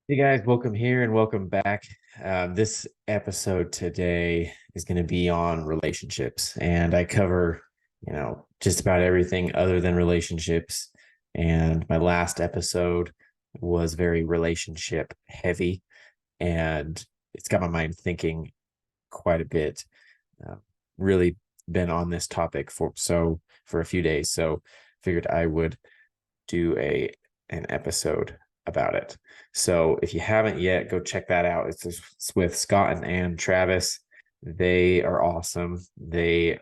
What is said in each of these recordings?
Hey guys, welcome here and welcome back. This episode today is going to be on relationships, and I cover, just about everything other than relationships. And my last episode was very relationship heavy, and it's got my mind thinking quite a bit. Uh, really been on this topic for a few days, so figured I would do an episode about it. So if you haven't yet, go check that out. It's with Scott and Ann Travis. They are awesome. They've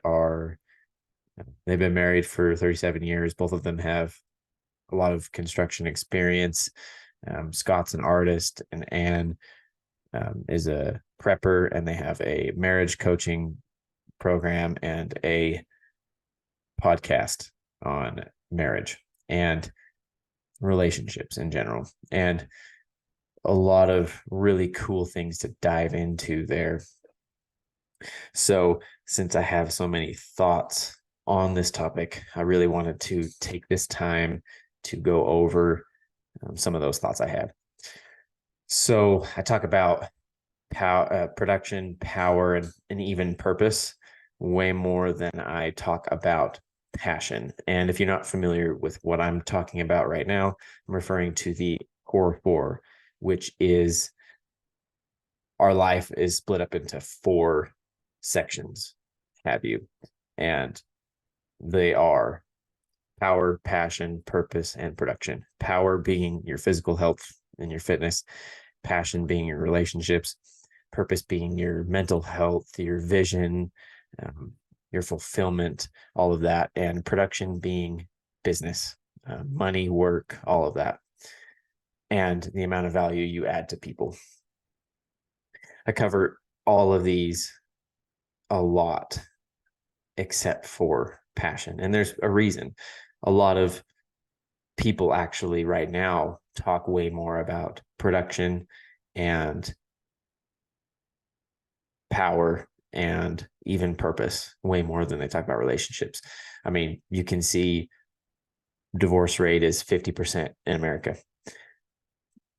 been married for 37 years. Both of them have a lot of construction experience. Scott's an artist, and Ann is a prepper, and they have a marriage coaching program and a podcast on marriage and relationships in general, and a lot of really cool things to dive into there. So, since I have so many thoughts on this topic, I really wanted to take this time to go over some of those thoughts I had. So, I talk about production, power, and even purpose way more than I talk about passion. And if you're not familiar with what I'm talking about right now, I'm referring to the core four, which is our life is split up into four sections, have you? And they are power, passion, purpose, and production. Power being your physical health and your fitness, passion being your relationships, purpose being your mental health, your vision, your fulfillment, all of that, and production being business, money, work, all of that, and the amount of value you add to people. I cover all of these a lot, except for passion. And there's a reason. A lot of people actually right now talk way more about production and power and even purpose way more than they talk about relationships. I mean, you can see divorce rate is 50% in America.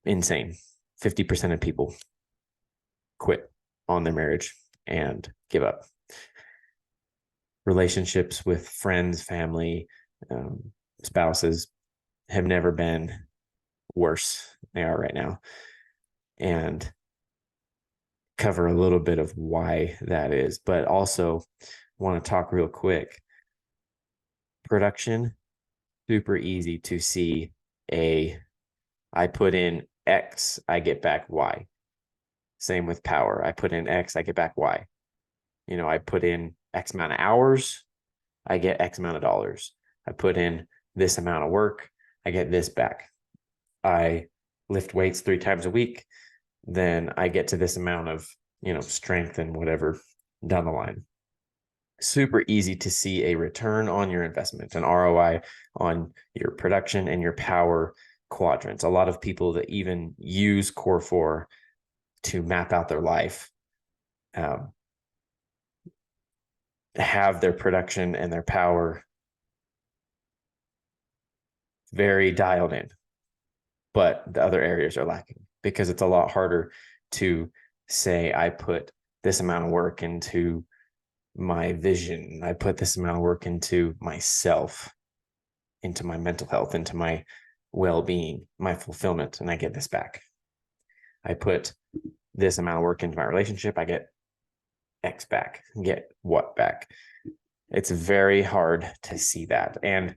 Insane. 50% of people quit on their marriage and give up. Relationships with friends, family, spouses have never been worse than they are right now. And cover a little bit of why that is, but also want to talk real quick. Production, super easy to see I put in X, I get back Y. Same with power. I put in X, I get back Y. I put in X amount of hours, I get X amount of dollars. I put in this amount of work, I get this back. I lift weights 3 times a week, then I get to this amount of, strength and whatever down the line. Super easy to see a return on your investment, an ROI on your production and your power quadrants. A lot of people that even use Core 4 to map out their life have their production and their power very dialed in, but the other areas are lacking because it's a lot harder to say, I put this amount of work into my vision, I put this amount of work into myself, into my mental health, into my well-being, my fulfillment, and I get this back. I put this amount of work into my relationship, I get X back, get what back. It's very hard to see that. And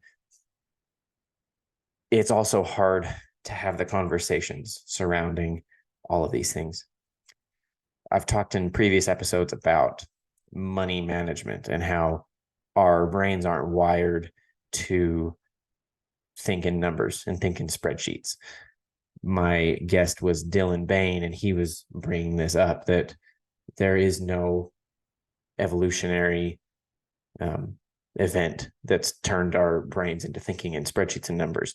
it's also hard to have the conversations surrounding all of these things. I've talked in previous episodes about money management and how our brains aren't wired to think in numbers and think in spreadsheets. My guest was Dylan Bain, and he was bringing this up that there is no evolutionary event that's turned our brains into thinking in spreadsheets and numbers.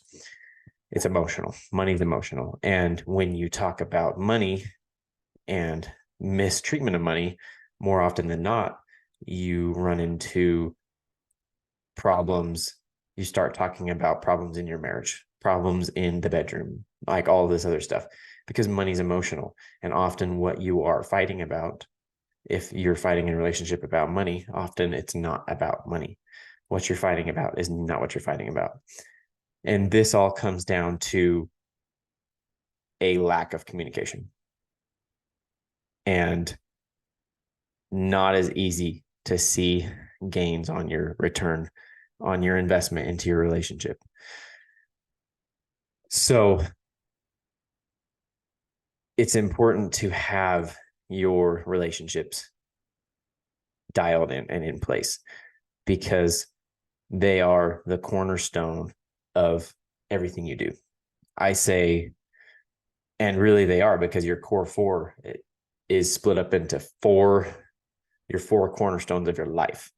It's emotional. Money's emotional. And when you talk about money and mistreatment of money, more often than not, you run into problems. You start talking about problems in your marriage, problems in the bedroom, like all this other stuff, because money's emotional. And often what you are fighting about, if you're fighting in a relationship about money, often it's not about money. What you're fighting about is not what you're fighting about. And this all comes down to a lack of communication, and not as easy to see gains on your return on your investment into your relationship. So it's important to have your relationships dialed in and in place, because they are the cornerstone of everything you do. I say, and really they are, because your core four is split up into your four cornerstones of your life.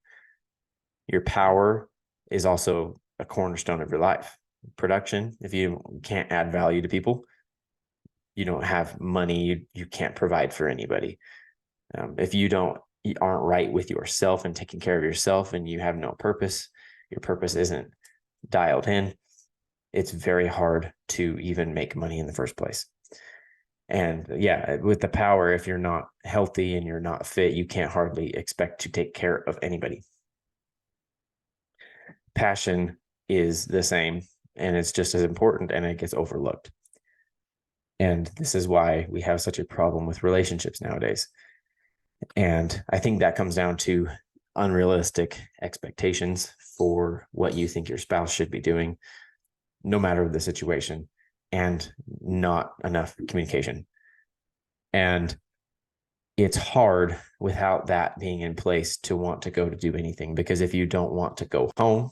Your power is also a cornerstone of your life. Production, if you can't add value to people, you don't have money, you can't provide for anybody. If you aren't right with yourself and taking care of yourself, and you have no purpose, your purpose isn't dialed in, it's very hard to even make money in the first place. And yeah, with the power, if you're not healthy and you're not fit, you can't hardly expect to take care of anybody. Passion is the same, and it's just as important, and it gets overlooked. And this is why we have such a problem with relationships nowadays. And I think that comes down to unrealistic expectations for what you think your spouse should be doing, no matter the situation, and not enough communication. And it's hard without that being in place to want to go to do anything, because if you don't want to go home,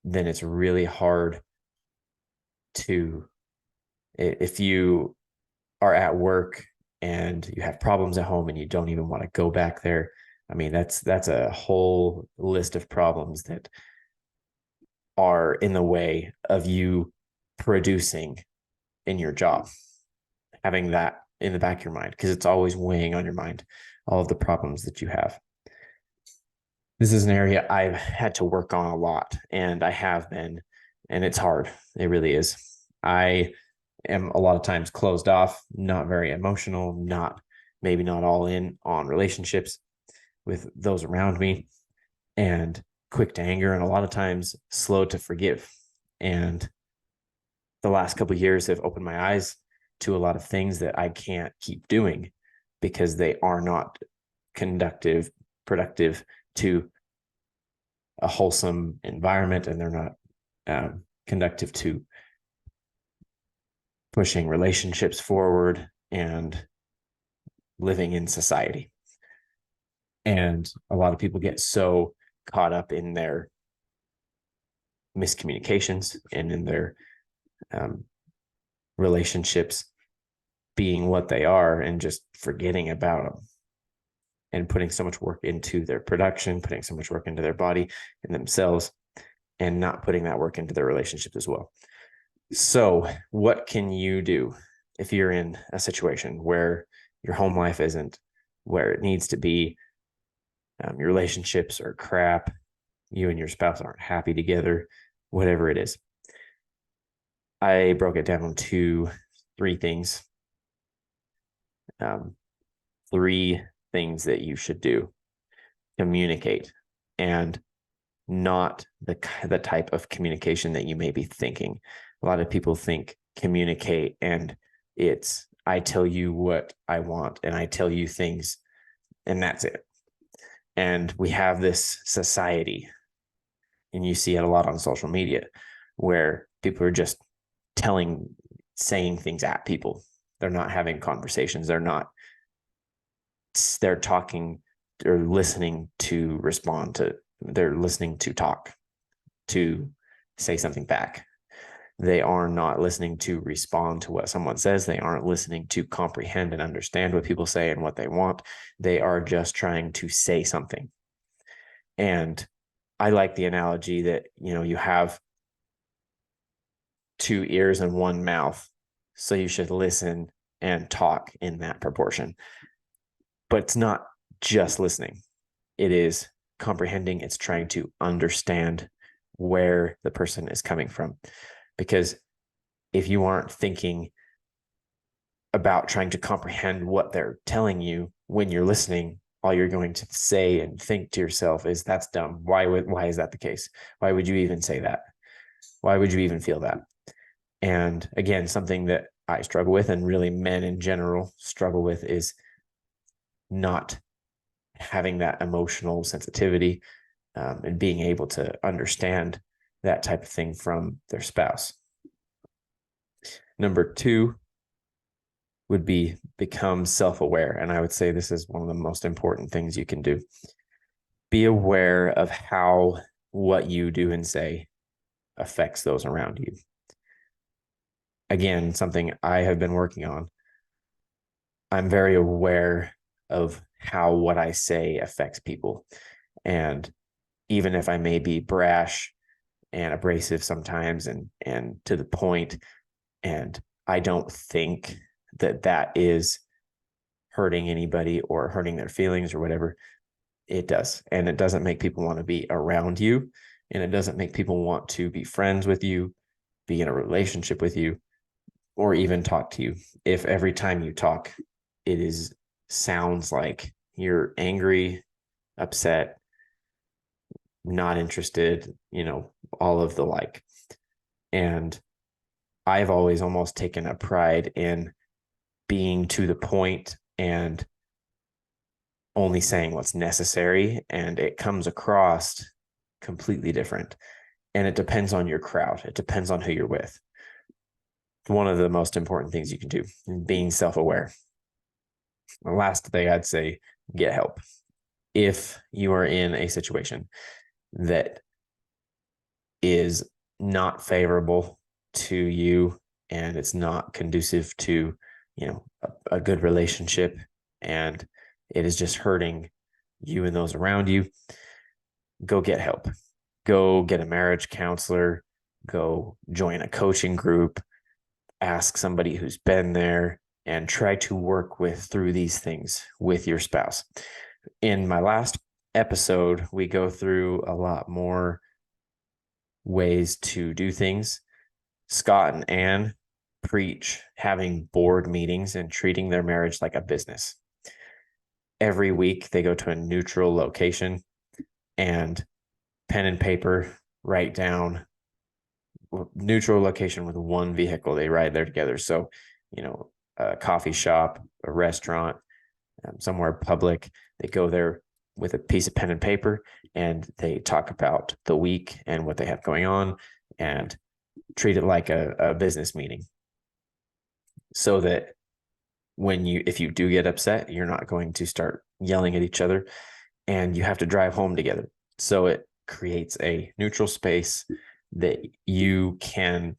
then it's really hard to, if you are at work and you have problems at home and you don't even want to go back there, I mean, that's a whole list of problems that are in the way of you producing in your job, having that in the back of your mind, because it's always weighing on your mind, all of the problems that you have. This is an area I've had to work on a lot, and I have been, and it's hard. It really is. I am a lot of times closed off, not very emotional, maybe not all in on relationships with those around me, and quick to anger, and a lot of times slow to forgive. And the last couple of years have opened my eyes to a lot of things that I can't keep doing, because they are not productive to a wholesome environment, and they're not conducive to pushing relationships forward and living in society. And a lot of people get so caught up in their miscommunications and in their relationships being what they are, and just forgetting about them, and putting so much work into their production, putting so much work into their body and themselves, and not putting that work into their relationships as well. So what can you do if you're in a situation where your home life isn't where it needs to be? Your relationships are crap. You and your spouse aren't happy together, whatever it is. I broke it down to three things. Three things that you should do. Communicate, and not the type of communication that you may be thinking. A lot of people think communicate and it's, I tell you what I want and I tell you things and that's it. And we have this society, and you see it a lot on social media, where people are just saying things at people. They're not having conversations. They're talking or listening to respond to, they're listening to talk, to say something back. They are not listening to respond to what someone says. They aren't listening to comprehend and understand what people say and what they want. They are just trying to say something. And I like the analogy that, you have two ears and one mouth, so you should listen and talk in that proportion. But it's not just listening. It is comprehending. It's trying to understand where the person is coming from. Because if you aren't thinking about trying to comprehend what they're telling you. When you're listening, all you're going to say and think to yourself is, that's dumb. Why is that the case? Why would you even say that? Why would you even feel that? And again, something that I struggle with, and really men in general struggle with, is not having that emotional sensitivity, and being able to understand that type of thing from their spouse. Number 2 would be become self-aware. And I would say this is one of the most important things you can do. Be aware of how what you do and say affects those around you. Again, something I have been working on. I'm very aware of how what I say affects people. And even if I may be brash and abrasive sometimes and to the point, and I don't think that that is hurting anybody or hurting their feelings or whatever, it does. And it doesn't make people want to be around you. And it doesn't make people want to be friends with you, be in a relationship with you, or even talk to you. If every time you talk, it sounds like you're angry, upset, not interested, all of the like. And I've always almost taken a pride in being to the point and only saying what's necessary, and it comes across completely different. And it depends on your crowd. It depends on who you're with. One of the most important things you can do is being self-aware. The last thing I'd say, get help. If you are in a situation that is not favorable to you and it's not conducive to, a good relationship, and it is just hurting you and those around you, go get help. Go get a marriage counselor, go join a coaching group, ask somebody who's been there, and try to work through these things with your spouse. In my last episode, we go through a lot more ways to do things. Scott and Ann preach having board meetings and treating their marriage like a business. Every week they go to a neutral location and pen and paper, write down neutral location with one vehicle. They ride there together. So, a coffee shop, a restaurant, somewhere public. They go there with a piece of pen and paper, and they talk about the week and what they have going on, and treat it like a business meeting, so that if you do get upset, you're not going to start yelling at each other, and you have to drive home together. So it creates a neutral space that you can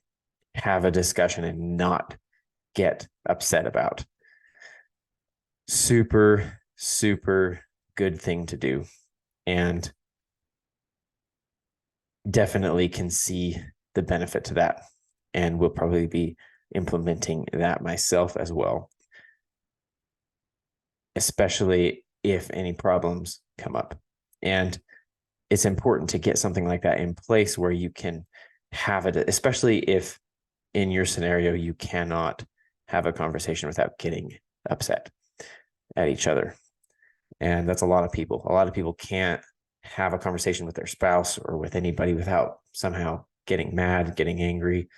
have a discussion and not get upset about. Super, super good thing to do. And definitely can see the benefit to that. And will probably be implementing that myself as well, especially if any problems come up. And it's important to get something like that in place where you can have it, especially if in your scenario, you cannot have a conversation without getting upset at each other. And that's a lot of people. A lot of people can't have a conversation with their spouse or with anybody without somehow getting mad, getting angry.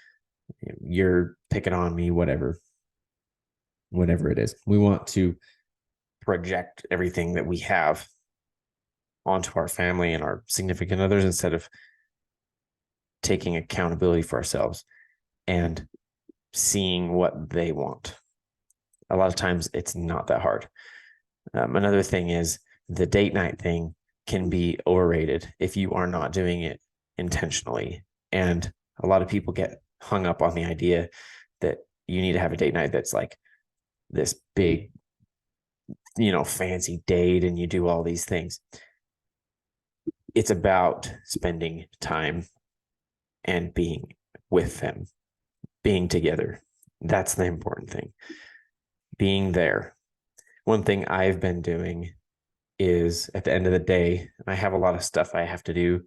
You're picking on me, whatever it is. We want to project everything that we have onto our family and our significant others instead of taking accountability for ourselves and seeing what they want. A lot of times it's not that hard. Another thing is the date night thing can be overrated if you are not doing it intentionally. And a lot of people get hung up on the idea that you need to have a date night that's like this big, fancy date and you do all these things. It's about spending time and being with them, being together. That's the important thing. Being there. One thing I've been doing is at the end of the day, I have a lot of stuff I have to do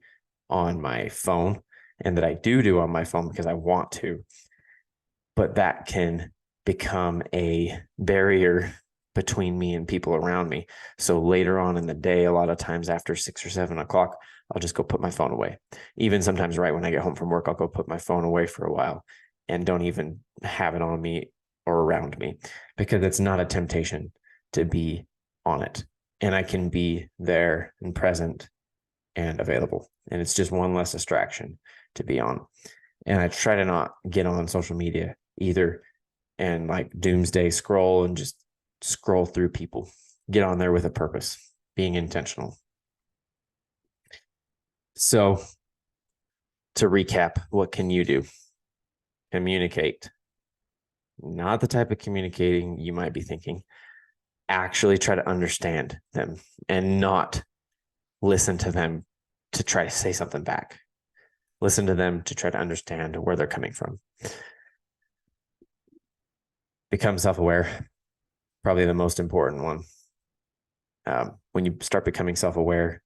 on my phone, and that I do on my phone because I want to, but that can become a barrier between me and people around me. So later on in the day, a lot of times after 6 or 7 o'clock, I'll just go put my phone away. Even sometimes right when I get home from work, I'll go put my phone away for a while and don't even have it on me or around me, because it's not a temptation to be on it. And I can be there and present and available. And it's just one less distraction to be on. And I try to not get on social media either and like doomsday scroll and just scroll through people. Get on there with a purpose, being intentional. So to recap, what can you do? Communicate. Not the type of communicating you might be thinking. Actually try to understand them and not listen to them to try to say something back. Listen to them to try to understand where they're coming from. Become self-aware. Probably the most important one. When you start becoming self-aware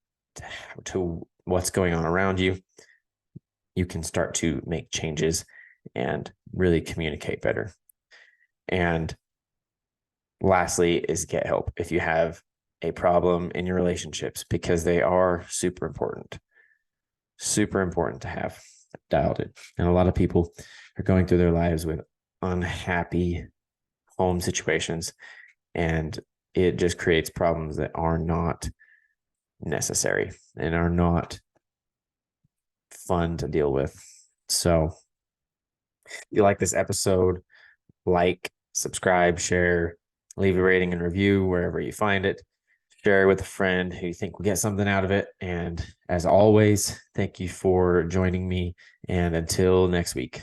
to what's going on around you, you can start to make changes and really communicate better. And lastly is get help if you have a problem in your relationships, because they are super important to have dialed in. And a lot of people are going through their lives with unhappy home situations, and it just creates problems that are not necessary and are not fun to deal with. So if you like this episode, like, subscribe, share, leave a rating and review wherever you find it. Share it with a friend who you think will get something out of it. And as always, thank you for joining me. And until next week.